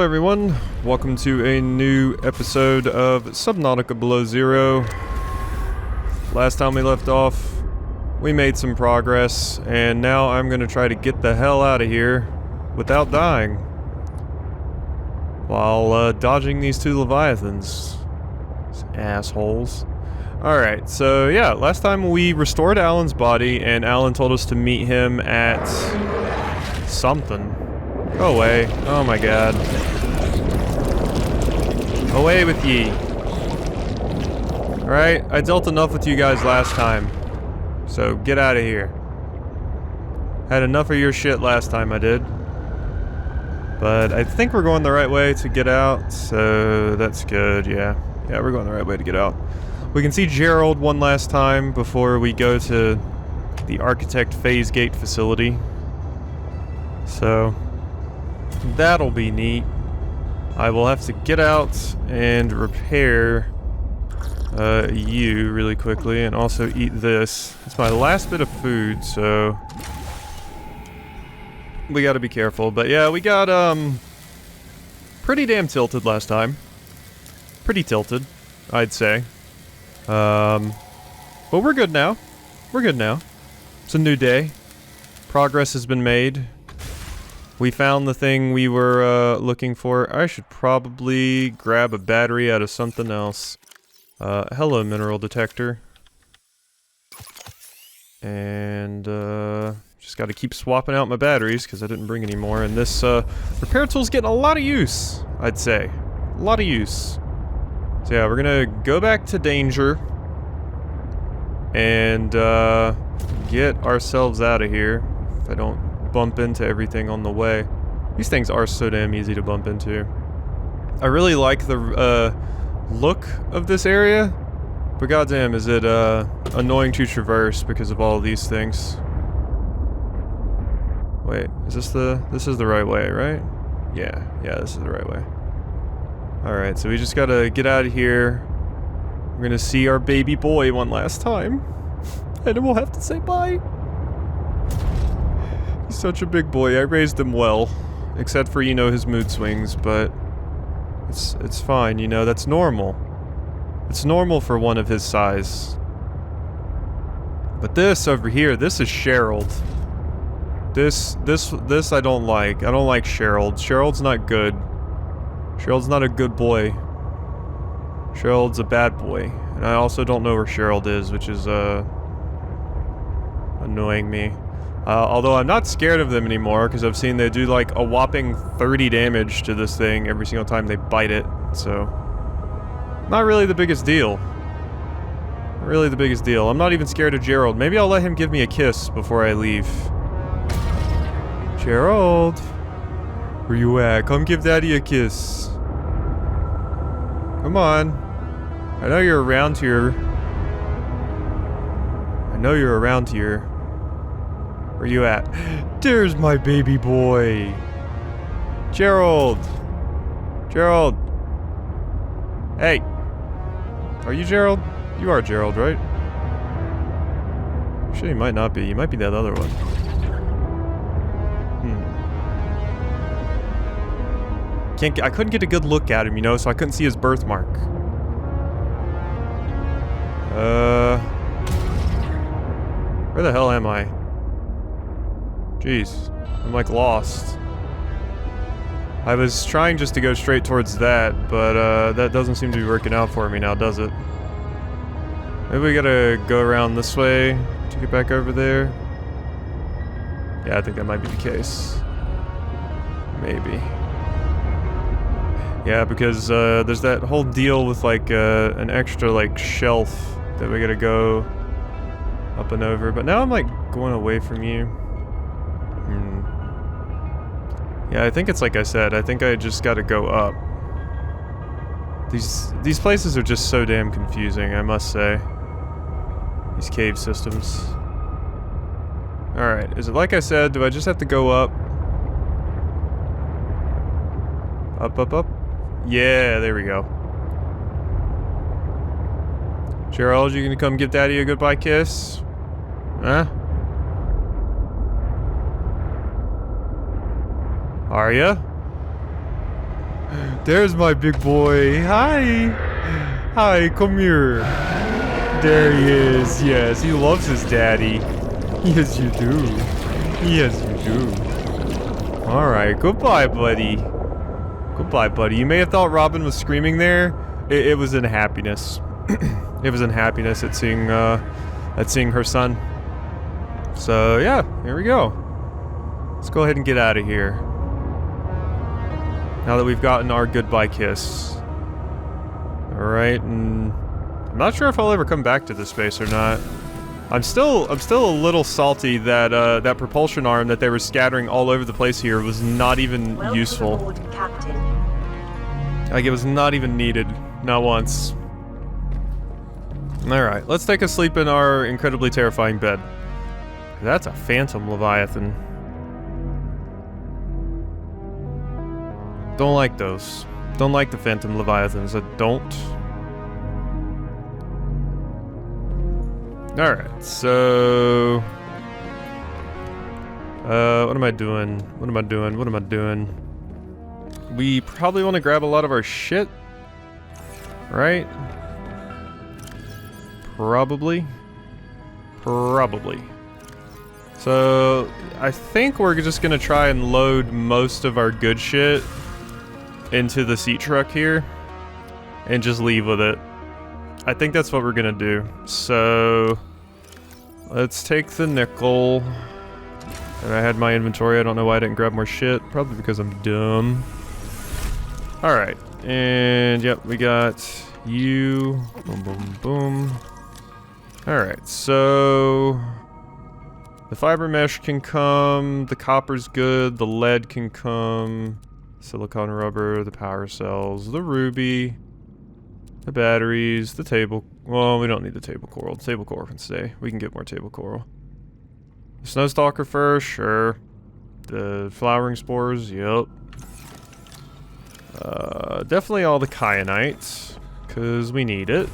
everyone, welcome to a new episode of Subnautica Below Zero. Last time we left off, we made some progress, and now I'm gonna try to get the hell out of here without dying. While dodging these two leviathans. These assholes. Alright, so yeah, last time we restored Alan's body, and Alan told us to meet him at something. Go away. Oh my god. Away with ye. Alright, I dealt enough with you guys last time. So get out of here. Had enough of your shit last time I did. But I think we're going the right way to get out, so that's good, yeah. Yeah, we're going the right way to get out. We can see Gerald one last time before we go to the Architect Phase Gate facility. So that'll be neat. I will have to get out and repair you really quickly and also eat this. It's my last bit of food, so we gotta be careful. But yeah, we got pretty damn tilted last time. Pretty tilted, I'd say. But we're good now. We're good now. It's a new day. Progress has been made. We found the thing we were looking for. I should probably grab a battery out of something else. Hello, mineral detector. And just got to keep swapping out my batteries because I didn't bring any more. And this repair tool's getting a lot of use, I'd say. A lot of use. So yeah, we're gonna go back to danger and get ourselves out of here. If I don't bump into everything on the way. These things are so damn easy to bump into. I really like the look of this area, but goddamn is it annoying to traverse because of all of these things. Wait, is this is the right way, right? Yeah, this is the right way. Alright, so we just gotta get out of here. We're gonna see our baby boy one last time. And then we'll have to say bye. He's such a big boy. I raised him well. Except for, you know, his mood swings, but it's fine, you know, that's normal. It's normal for one of his size. But this over here, this is Gerald. This I don't like. I don't like Gerald. Gerald's not good. Gerald's not a good boy. Gerald's a bad boy. And I also don't know where Gerald is, which is annoying me. Although I'm not scared of them anymore, because I've seen they do like a whopping 30 damage to this thing every single time they bite it, so not really the biggest deal. Not really the biggest deal. I'm not even scared of Gerald. Maybe I'll let him give me a kiss before I leave. Gerald! Where you at? Come give Daddy a kiss. Come on. I know you're around here. I know you're around here. Where you at? There's my baby boy! Gerald! Gerald! Hey! Are you Gerald? You are Gerald, right? Actually, you might not be. You might be that other one. I couldn't get a good look at him, you know, so I couldn't see his birthmark. Where the hell am I? Jeez, I'm like lost. I was trying just to go straight towards that, but that doesn't seem to be working out for me now, does it? Maybe we gotta go around this way to get back over there. Yeah, I think that might be the case. Maybe. Yeah, because there's that whole deal with like an extra like shelf that we gotta go up and over. But now I'm like going away from you. Yeah, I think it's like I said. I think I just gotta go up. These places are just so damn confusing, I must say. These cave systems. Alright, is it like I said? Do I just have to go up? Up, up, up? Yeah, there we go. Gerald, you gonna come give Daddy a goodbye kiss? Huh? Are ya? There's my big boy. Hi. Hi, come here. There he is. Yes, he loves his daddy. Yes, you do. Yes, you do. Alright, goodbye, buddy. Goodbye, buddy. You may have thought Robin was screaming there. It was in happiness. It was in happiness at seeing her son. So, yeah, here we go. Let's go ahead and get out of here. Now that we've gotten our goodbye kiss. Alright, and I'm not sure if I'll ever come back to this space or not. I'm still a little salty that that propulsion arm that they were scattering all over the place here was not even useful. Aboard, Captain. Like, it was not even needed. Not once. Alright, let's take a sleep in our incredibly terrifying bed. That's a phantom leviathan. Don't like those. Don't like the phantom leviathans. I don't. Alright, so... what am I doing? What am I doing? What am I doing? We probably want to grab a lot of our shit. Right? Probably. Probably. So, I think we're just gonna try and load most of our good shit into the seat truck here and just leave with it. I think that's what we're gonna do. So, let's take the nickel. And I had my inventory. I don't know why I didn't grab more shit. Probably because I'm dumb. Alright. And, yep, we got you. Boom, boom, boom. Alright, so... the fiber mesh can come. The copper's good. The lead can come. Silicon rubber, the power cells, the ruby, the batteries, the table... well, we don't need the table coral. The table coral can stay. We can get more table coral. The snowstalker fur, sure. The flowering spores, yep. Definitely all the kyanite, because we need it.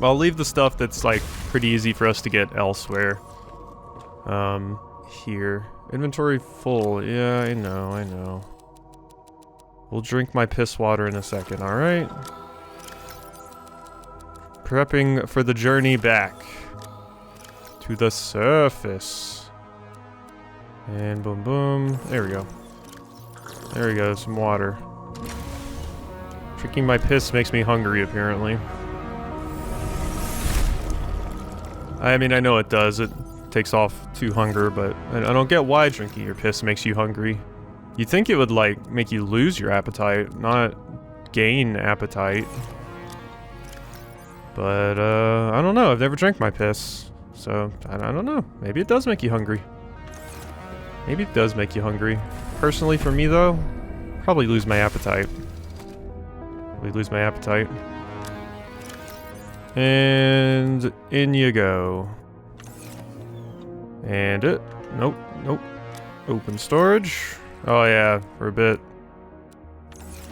I'll leave the stuff that's, like, pretty easy for us to get elsewhere. Here. Inventory full. Yeah, I know. We'll drink my piss water in a second, alright? Prepping for the journey back. To the surface. And boom boom. There we go. There we go, some water. Drinking my piss makes me hungry, apparently. I mean, I know it does. It takes off to hunger, but I don't get why drinking your piss makes you hungry. You'd think it would, like, make you lose your appetite, not gain appetite. But, I don't know. I've never drank my piss. So, I don't know. Maybe it does make you hungry. Maybe it does make you hungry. Personally, for me, though, probably lose my appetite. Probably lose my appetite. And in you go. And it. Nope. Open storage. Oh yeah, we're a bit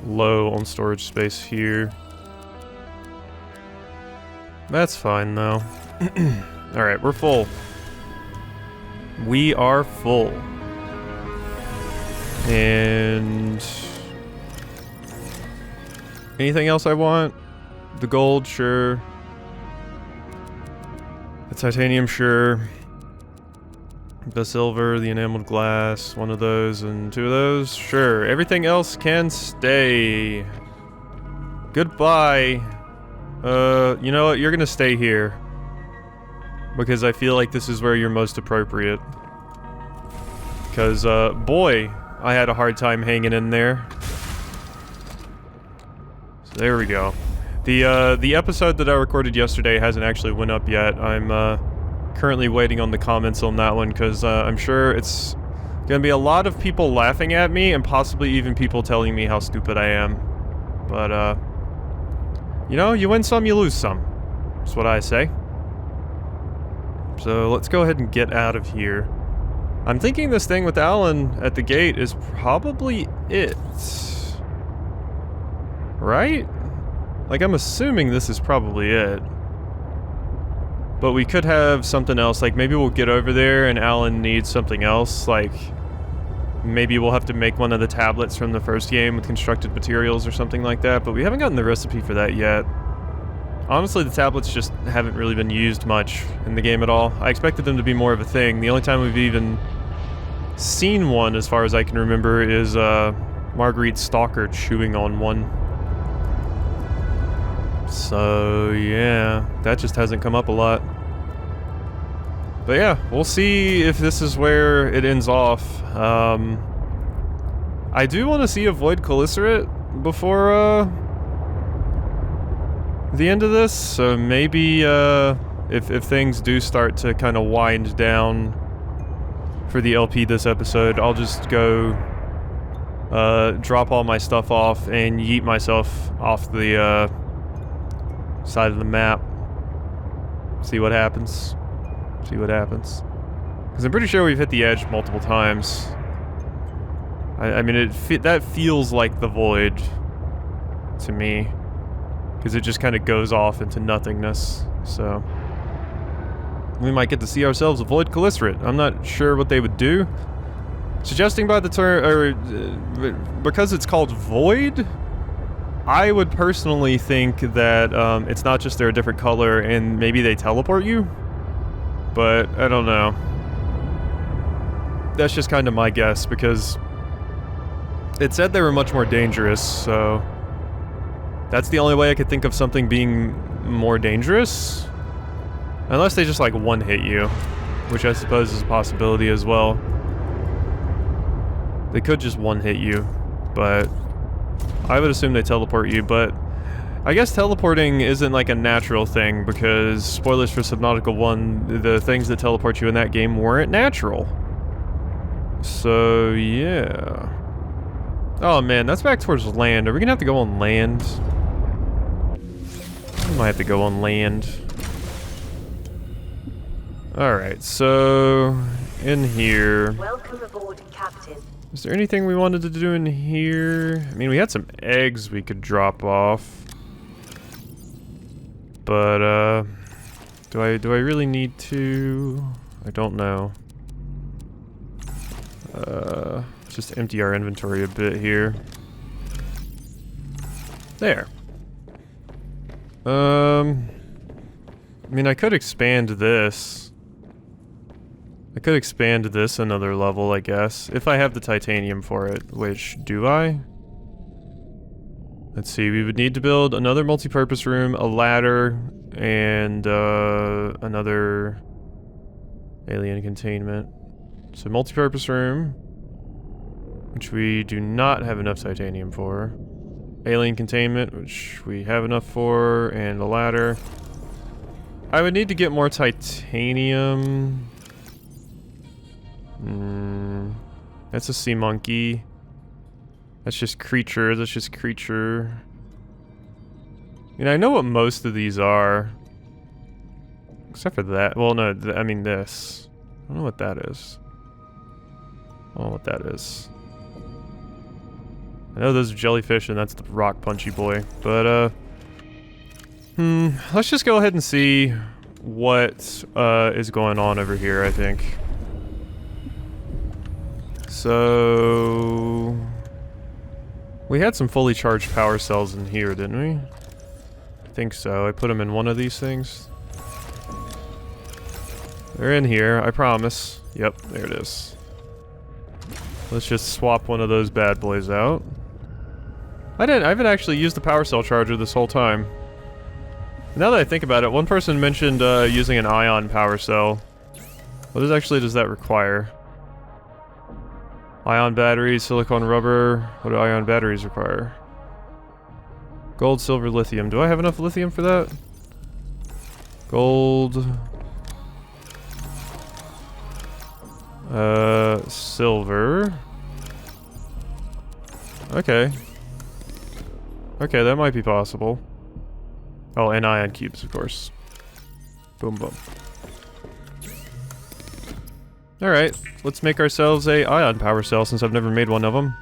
low on storage space here. That's fine though. Alright, we're full. We are full. And... anything else I want? The gold, sure. The titanium, sure. The silver, the enameled glass, one of those and two of those. Sure, everything else can stay. Goodbye. You know what? You're gonna stay here. Because I feel like this is where you're most appropriate. Because, boy, I had a hard time hanging in there. So there we go. The episode that I recorded yesterday hasn't actually went up yet. I'm, currently waiting on the comments on that one because I'm sure it's gonna be a lot of people laughing at me and possibly even people telling me how stupid I am. But, you know, you win some, you lose some. That's what I say. So let's go ahead and get out of here. I'm thinking this thing with Alan at the gate is probably it. Right? Like, I'm assuming this is probably it. But we could have something else, like maybe we'll get over there and Alan needs something else, like maybe we'll have to make one of the tablets from the first game with constructed materials or something like that, but we haven't gotten the recipe for that yet. Honestly, the tablets just haven't really been used much in the game at all. I expected them to be more of a thing. The only time we've even seen one, as far as I can remember, is Marguerite Stalker chewing on one. So, yeah, that just hasn't come up a lot. But yeah, we'll see if this is where it ends off. I do want to see Avoid Chelicerate before, the end of this, so maybe, if things do start to kind of wind down for the LP this episode, I'll just go, drop all my stuff off and yeet myself off the, side of the map. See what happens. See what happens. Because I'm pretty sure we've hit the edge multiple times. I mean, that feels like the void to me. Because it just kind of goes off into nothingness, so... we might get to see ourselves avoid Chelicerate. I'm not sure what they would do. Suggesting by the term, or because it's called Void, I would personally think that it's not just they're a different color and maybe they teleport you. But I don't know. That's just kind of my guess because it said they were much more dangerous, so that's the only way I could think of something being more dangerous. Unless they just like one-hit you, which I suppose is a possibility as well. They could just one-hit you, but I would assume they teleport you, but I guess teleporting isn't like a natural thing because, spoilers for Subnautica 1, the things that teleport you in that game weren't natural. So, yeah. Oh man, that's back towards land. Are we gonna have to go on land? We might have to go on land. Alright, so in here. Welcome aboard, Captain. Is there anything we wanted to do in here? I mean, we had some eggs we could drop off. But do I really need to? I don't know. Just empty our inventory a bit here. There. I mean, I could expand this. I could expand this another level, I guess, if I have the titanium for it, which, do I? Let's see, we would need to build another multi-purpose room, a ladder, and another alien containment. So multi-purpose room, which we do not have enough titanium for. Alien containment, which we have enough for, and a ladder. I would need to get more titanium. That's a sea monkey. That's just creature. That's just creature. I mean, I know what most of these are. Except for that. Well, no, I mean this. I don't know what that is. I don't know what that is. I know those are jellyfish and that's the rock punchy boy. But, let's just go ahead and see what, is going on over here, I think. So... we had some fully charged power cells in here, didn't we? I think so. I put them in one of these things. They're in here, I promise. Yep, there it is. Let's just swap one of those bad boys out. I haven't actually used the power cell charger this whole time. Now that I think about it, one person mentioned using an ion power cell. What exactly does that require? Ion batteries, silicone rubber. What do ion batteries require? Gold, silver, lithium. Do I have enough lithium for that? Gold. Silver. Okay. Okay, that might be possible. Oh, and ion cubes, of course. Boom, boom. Alright, let's make ourselves a ion power cell since I've never made one of them.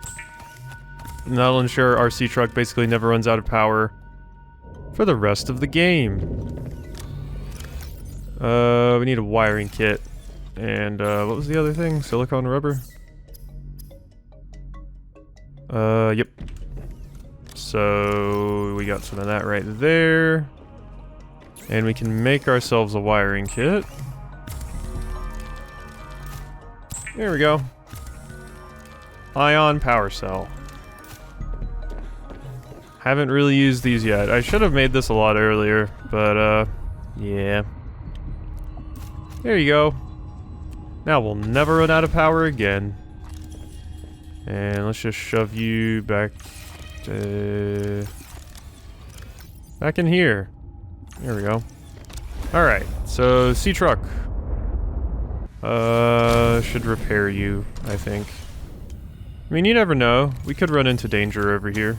And that'll ensure our sea truck basically never runs out of power for the rest of the game. We need a wiring kit. And, what was the other thing? Silicone rubber? Yep. So we got some of that right there. And we can make ourselves a wiring kit. There we go. Ion power cell. Haven't really used these yet. I should have made this a lot earlier, but yeah. There you go. Now we'll never run out of power again. And let's just shove you back back in here. There we go. Alright, so sea truck. Should repair you, I think. I mean, you never know. We could run into danger over here.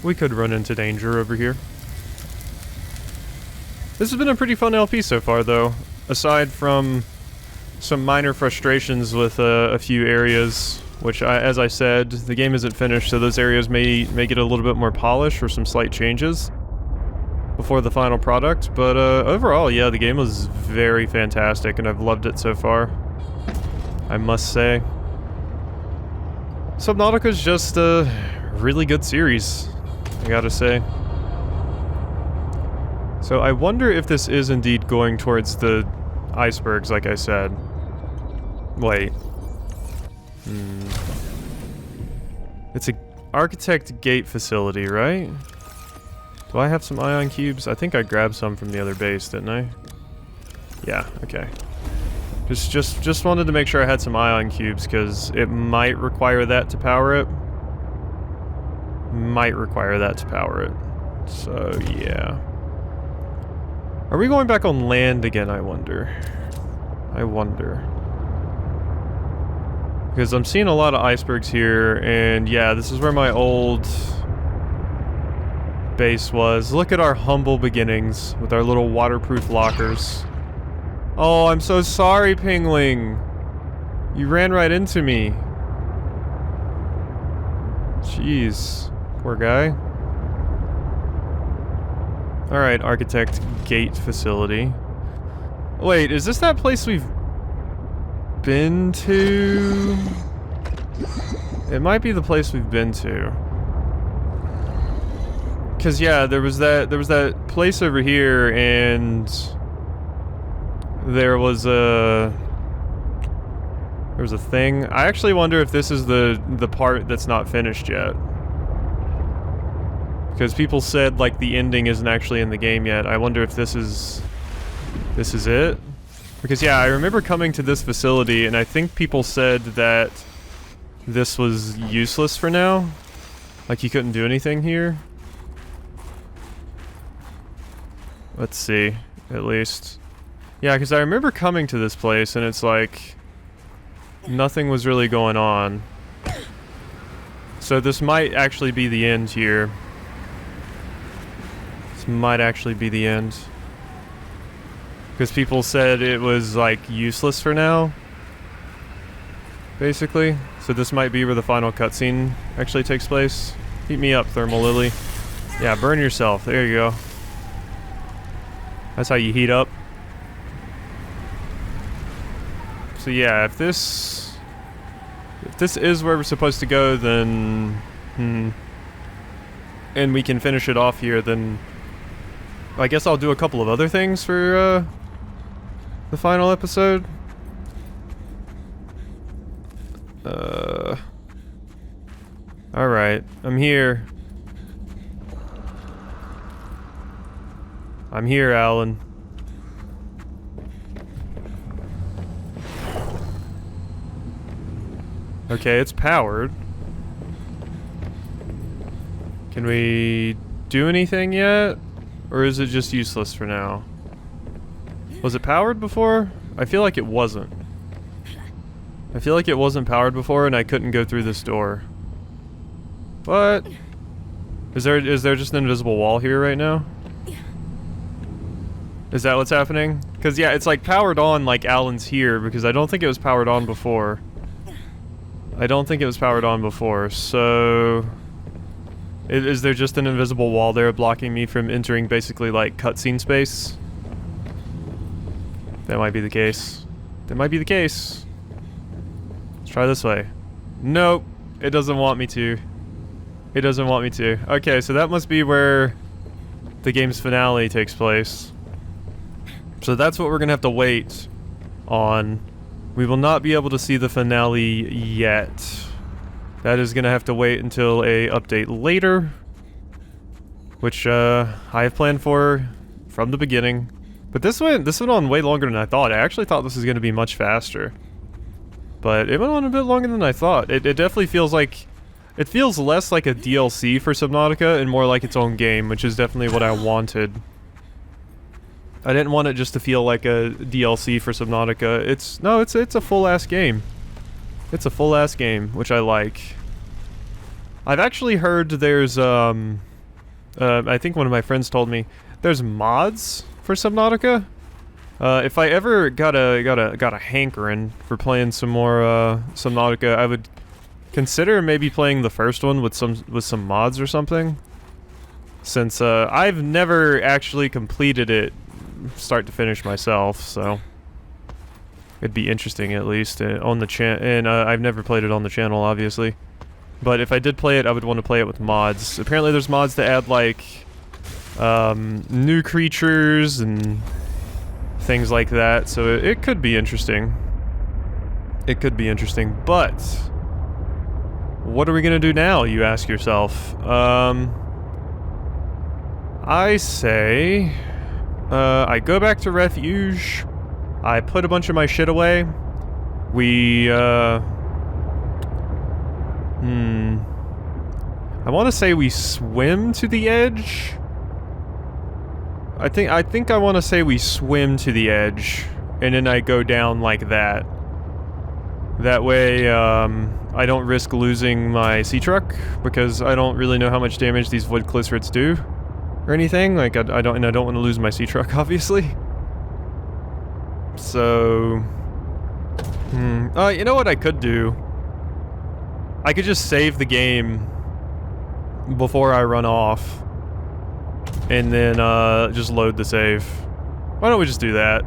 We could run into danger over here. This has been a pretty fun LP so far, though. Aside from some minor frustrations with a few areas, which, as I said, the game isn't finished, so those areas may get a little bit more polish or some slight changes before the final product. But overall, yeah, the game was very fantastic, and I've loved it so far, I must say. Subnautica is just a really good series, I gotta say. So I wonder if this is indeed going towards the icebergs, like I said. Wait. It's a architect gate facility, right? Do I have some ion cubes? I think I grabbed some from the other base, didn't I? Yeah, okay. Just wanted to make sure I had some ion cubes, because it might require that to power it. Might require that to power it. So, yeah. Are we going back on land again, I wonder? I wonder. Because I'm seeing a lot of icebergs here, and yeah, this is where my old base was. Look at our humble beginnings with our little waterproof lockers. Oh, I'm so sorry, Pingling. You ran right into me. Jeez. Poor guy. Alright, architect gate facility. Wait, is this that place we've been to? It might be the place we've been to. Cause yeah, there was that place over here, and there was a thing. I actually wonder if this is the part that's not finished yet. Because people said like the ending isn't actually in the game yet. I wonder if this is it. Because yeah, I remember coming to this facility and I think people said that this was useless for now. Like you couldn't do anything here. Let's see, at least. Yeah, because I remember coming to this place and it's like nothing was really going on. So this might actually be the end here. This might actually be the end. Because people said it was like useless for now. Basically. So this might be where the final cutscene actually takes place. Heat me up, Thermal Lily. Yeah, burn yourself. There you go. That's how you heat up. So yeah, if this is where we're supposed to go, then and we can finish it off here, then I guess I'll do a couple of other things for the final episode. Alright, I'm here. I'm here, Alan. Okay, it's powered. Can we do anything yet? Or is it just useless for now? Was it powered before? I feel like it wasn't. I feel like it wasn't powered before and I couldn't go through this door. What? Is there just an invisible wall here right now? Is that what's happening? Because yeah, it's like powered on like Alan's here because I don't think it was powered on before. I don't think it was powered on before, so... Is there just an invisible wall there blocking me from entering basically like cutscene space? That might be the case. That might be the case. Let's try this way. Nope. It doesn't want me to. It doesn't want me to. Okay, so that must be where the game's finale takes place. So that's what we're gonna have to wait on. We will not be able to see the finale yet. That is gonna have to wait until a update later, which I have planned for from the beginning. But this went on way longer than I thought. I actually thought this was gonna be much faster, but it went on a bit longer than I thought. It definitely feels like, it feels less like a DLC for Subnautica and more like its own game, which is definitely what I wanted. I didn't want it just to feel like a DLC for Subnautica. It's a full-ass game. It's a full-ass game, which I like. I've actually heard there's, I think one of my friends told me, there's mods for Subnautica. If I ever got a hankering for playing some more, Subnautica, I would consider maybe playing the first one with some mods or something. Since, I've never actually completed it start to finish myself, so it'd be interesting at least on the channel. And I've never played it on the channel, obviously. But if I did play it, I would want to play it with mods. Apparently there's mods to add, like, new creatures and things like that, so it could be interesting. It could be interesting, but what are we gonna do now, you ask yourself? I say I go back to Refuge, I put a bunch of my shit away, we, I want to say we swim to the edge? I think I want to say we swim to the edge, and then I go down like that. That way, I don't risk losing my sea truck, because I don't really know how much damage these void Chelicerates do, or anything. Like, I don't want to lose my sea truck, obviously. So, you know what I could do? I could just save the game before I run off, and then just load the save. Why don't we just do that?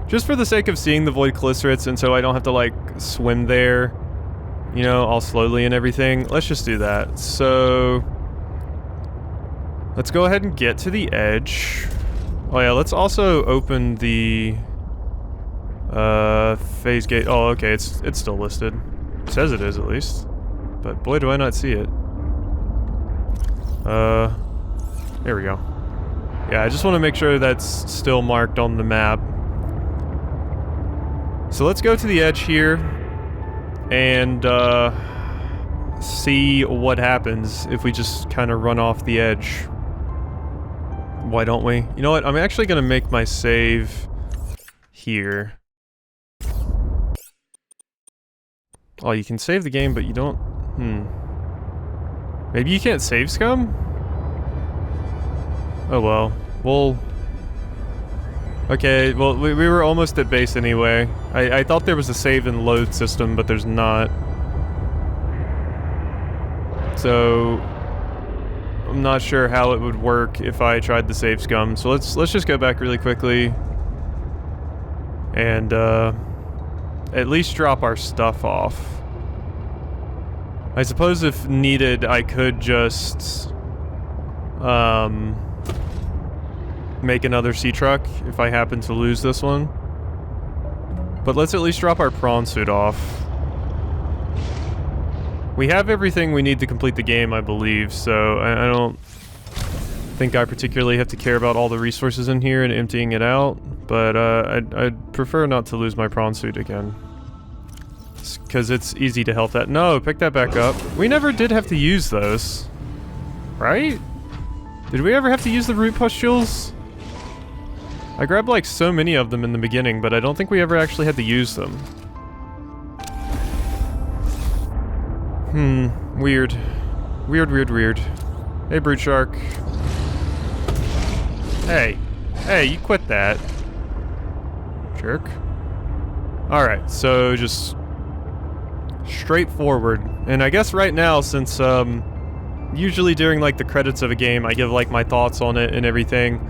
Just for the sake of seeing the void Chelicerates, and so I don't have to, like, swim there, you know, all slowly and everything. Let's just do that. So let's go ahead and get to the edge. Oh yeah, let's also open the phase gate. Oh, okay, it's still listed. It says it is, at least. But boy, do I not see it. There we go. Yeah, I just want to make sure that's still marked on the map. So let's go to the edge here and see what happens if we just kind of run off the edge. Why don't we? You know what? I'm actually going to make my save here. Oh, you can save the game, but you don't... Maybe you can't save scum? Oh well. Okay, well, we were almost at base anyway. I thought there was a save and load system, but there's not. So I'm not sure how it would work if I tried the save scum. So let's just go back really quickly and at least drop our stuff off. I suppose if needed, I could just make another sea truck if I happen to lose this one. But let's at least drop our prawn suit off. We have everything we need to complete the game, I believe, so I don't think I particularly have to care about all the resources in here and emptying it out, but I'd prefer not to lose my prawn suit again. Because it's easy to health that. No, pick that back up. We never did have to use those. Right? Did we ever have to use the root pustules? I grabbed like so many of them in the beginning, but I don't think we ever actually had to use them. Weird. Weird. Hey, brute shark. Hey, you quit that. Jerk. Alright, so just straightforward. And I guess right now, since usually during like the credits of a game, I give like my thoughts on it and everything.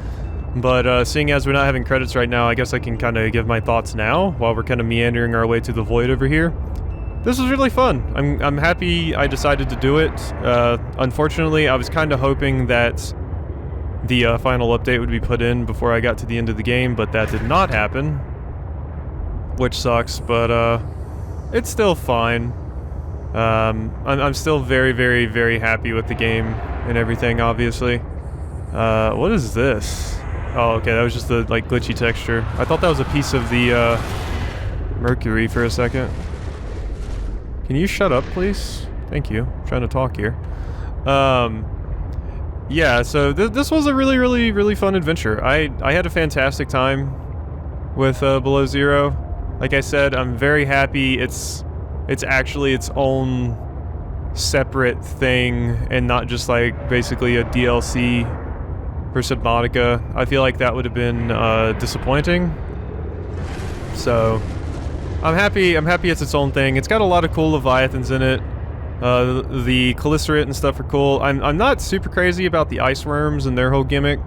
But seeing as we're not having credits right now, I guess I can kind of give my thoughts now while we're kind of meandering our way to the void over here. this was really fun. I'm happy I decided to do it. Unfortunately, I was kind of hoping that the final update would be put in before I got to the end of the game, but that did not happen, which sucks, but it's still fine. I'm still very, very, very happy with the game and everything, obviously. What is this? Oh, okay, that was just the, like, glitchy texture. I thought that was a piece of the, mercury for a second. Can you shut up, please? Thank you. I'm trying to talk here. Yeah, so this was a really, really, really fun adventure. I had a fantastic time with, Below Zero. Like I said, I'm very happy it's actually its own separate thing and not just, like, basically a DLC for Subnautica. I feel like that would have been, disappointing. So I'm happy it's its own thing. It's got a lot of cool Leviathans in it. The Chelicerate and stuff are cool. I'm not super crazy about the ice worms and their whole gimmick.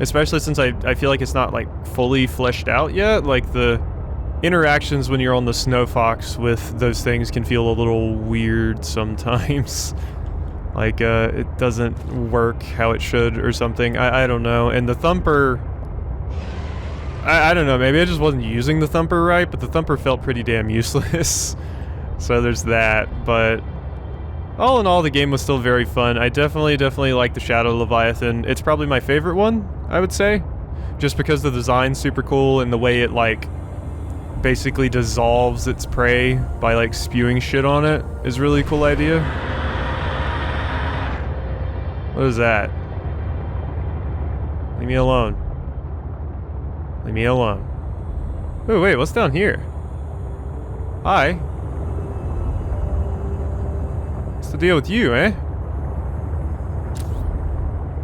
Especially since I feel like it's not, like, fully fleshed out yet. Like, the interactions when you're on the Snow Fox with those things can feel a little weird sometimes. Like, it doesn't work how it should or something. I don't know. And the Thumper... I don't know, maybe I just wasn't using the Thumper right, but the Thumper felt pretty damn useless. So there's that, but all in all, the game was still very fun. I definitely like the Shadow Leviathan. It's probably my favorite one, I would say. Just because the design's super cool and the way it, like, basically dissolves its prey by, like, spewing shit on it is a really cool idea. What is that? Leave me alone. Leave me alone. Oh, wait, what's down here? Hi. What's the deal with you, eh?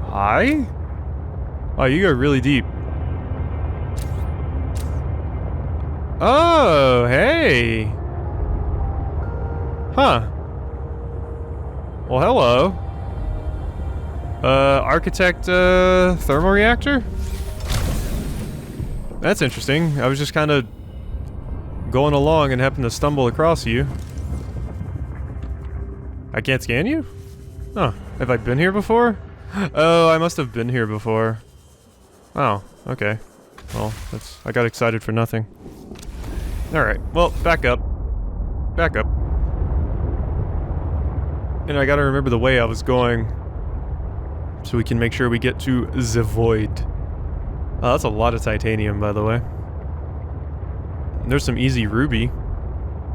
Hi? Oh, you go really deep. Oh, hey. Huh. Well, hello. Architect, thermoreactor? That's interesting. I was just kind of going along and happened to stumble across you. I can't scan you? Oh, have I been here before? Oh, I must have been here before. Oh, okay. Well, I got excited for nothing. Alright, well, back up. Back up. And I gotta remember the way I was going, so we can make sure we get to the void. Oh, that's a lot of titanium, by the way. And there's some easy ruby.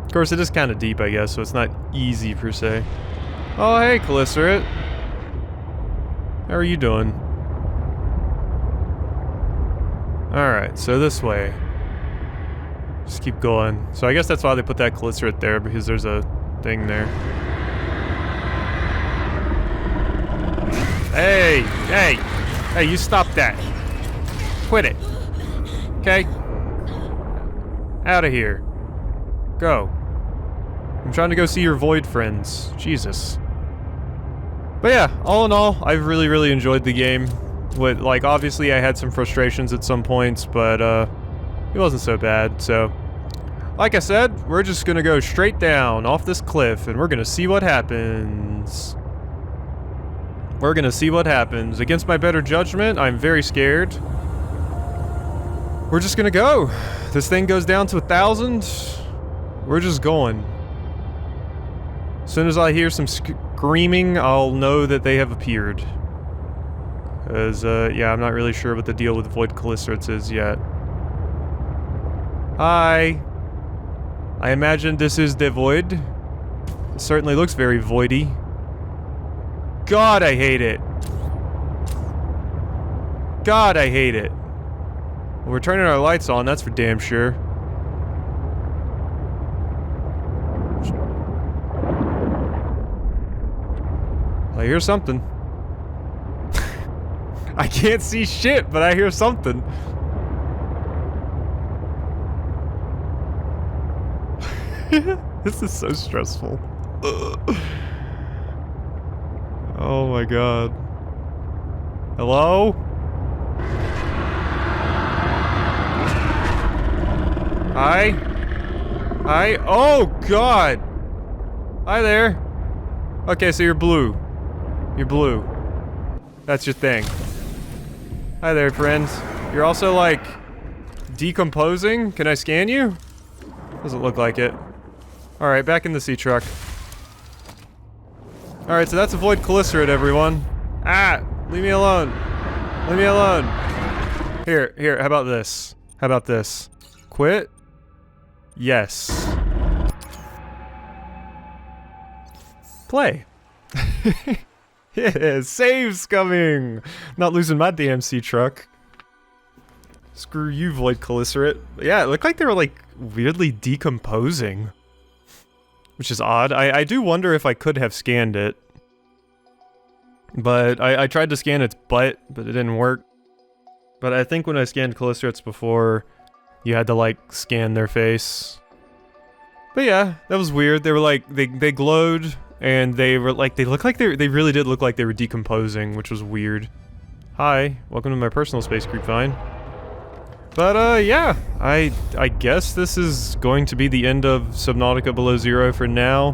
Of course, it is kind of deep, I guess, so it's not easy per se. Oh, hey, Chelicerate. How are you doing? Alright, so this way. Just keep going. So I guess that's why they put that Chelicerate there, because there's a thing there. Hey! Hey! Hey, you stop that! Quit it! Okay? Out of here. Go. I'm trying to go see your void friends. Jesus. But yeah, all in all, I've really, really enjoyed the game. Like, obviously I had some frustrations at some points, but, it wasn't so bad, so... Like I said, we're just gonna go straight down off this cliff, and we're gonna see what happens. We're gonna see what happens. Against my better judgment, I'm very scared. We're just gonna go. This thing goes down to 1,000. We're just going. As soon as I hear some screaming, I'll know that they have appeared. Cause, yeah, I'm not really sure what the deal with Void Chelicerates is yet. Hi. I imagine this is the Void. It certainly looks very voidy. God, I hate it. God, I hate it. Well, we're turning our lights on, that's for damn sure. I hear something. I can't see shit, but I hear something. This is so stressful. Oh my god. Hello? Hi? Hi. Oh, God. Hi there. Okay, so you're blue. You're blue. That's your thing. Hi there, friends. You're also, like, decomposing? Can I scan you? Doesn't look like it. Alright, back in the sea truck. Alright, so that's avoid Chelicerate, everyone. Ah! Leave me alone. Leave me alone. Here, how about this? How about this? Quit? Yes. Play. Yeah, saves coming! Not losing my damn sea truck. Screw you, Void Chelicerate. Yeah, it looked like they were, like, weirdly decomposing. Which is odd. I do wonder if I could have scanned it. But I tried to scan its butt, but it didn't work. But I think when I scanned Chelicerates before, you had to, like, scan their face. But yeah, that was weird. They were like, they glowed, and they were like, they looked like they really did look like they were decomposing, which was weird. Hi, welcome to my personal space grapevine. But, yeah, I guess this is going to be the end of Subnautica Below Zero for now.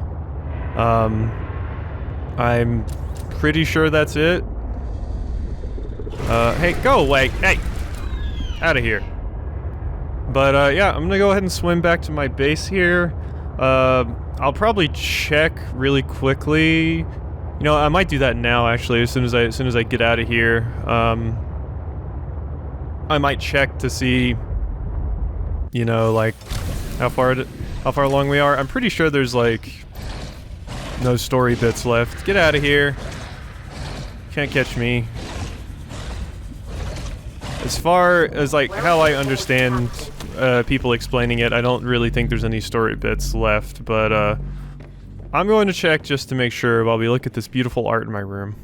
I'm pretty sure that's it. Hey, go away! Hey! Out of here. But, yeah, I'm gonna go ahead and swim back to my base here. I'll probably check really quickly. You know, I might do that now, actually, as soon as I get out of here. I might check to see, you know, like, how far along we are. I'm pretty sure there's, like, no story bits left. Get out of here. Can't catch me. As far as, like, how I understand people explaining it, I don't really think there's any story bits left, but, I'm going to check just to make sure while we look at this beautiful art in my room.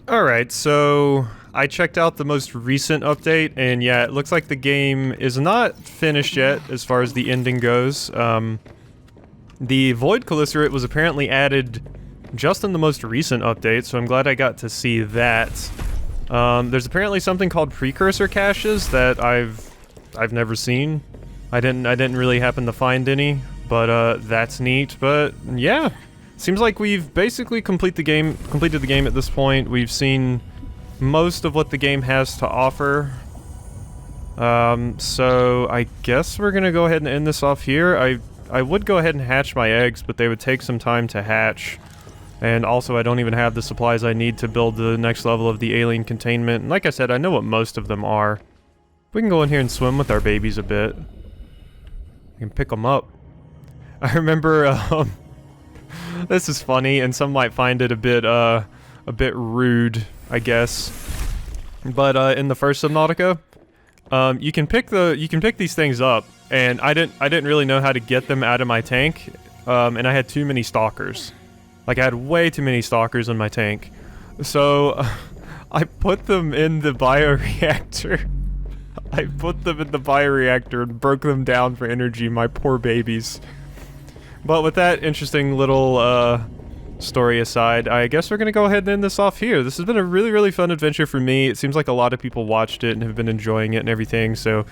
Alright, so I checked out the most recent update, and yeah, it looks like the game is not finished yet as far as the ending goes. The Void Chelicerate was apparently added just in the most recent update, so I'm glad I got to see that. There's apparently something called precursor caches that I've never seen. I didn't really happen to find any, but that's neat. But yeah, seems like we've basically completed the game at this point. We've seen most of what the game has to offer. So I guess we're gonna go ahead and end this off here. I would go ahead and hatch my eggs, but they would take some time to hatch. And also, I don't even have the supplies I need to build the next level of the alien containment. And like I said, I know what most of them are. We can go in here and swim with our babies a bit. We can pick them up. I remember, this is funny, and some might find it a bit rude, I guess. But, in the first Subnautica, you can pick these things up, and I didn't really know how to get them out of my tank, and I had too many stalkers. Like, I had way too many stalkers in my tank. So, I put them in the bioreactor. I put them in the bioreactor and broke them down for energy, my poor babies. But with that interesting little, story aside, I guess we're gonna go ahead and end this off here. This has been a really, really fun adventure for me. It seems like a lot of people watched it and have been enjoying it and everything, so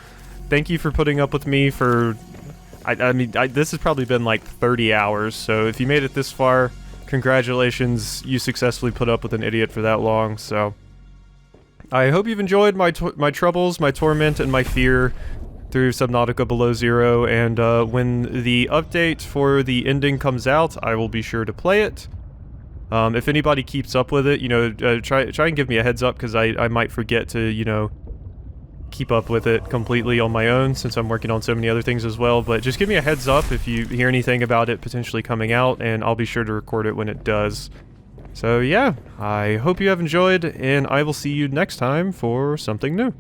thank you for putting up with me for... I mean, this has probably been like 30 hours, so if you made it this far, congratulations, you successfully put up with an idiot for that long, so... I hope you've enjoyed my troubles, my torment, and my fear through Subnautica Below Zero, and when the update for the ending comes out, I will be sure to play it. If anybody keeps up with it, you know, try and give me a heads up, because I might forget to, you know, keep up with it completely on my own, since I'm working on so many other things as well, but just give me a heads up if you hear anything about it potentially coming out, and I'll be sure to record it when it does. So yeah, I hope you have enjoyed, and I will see you next time for something new.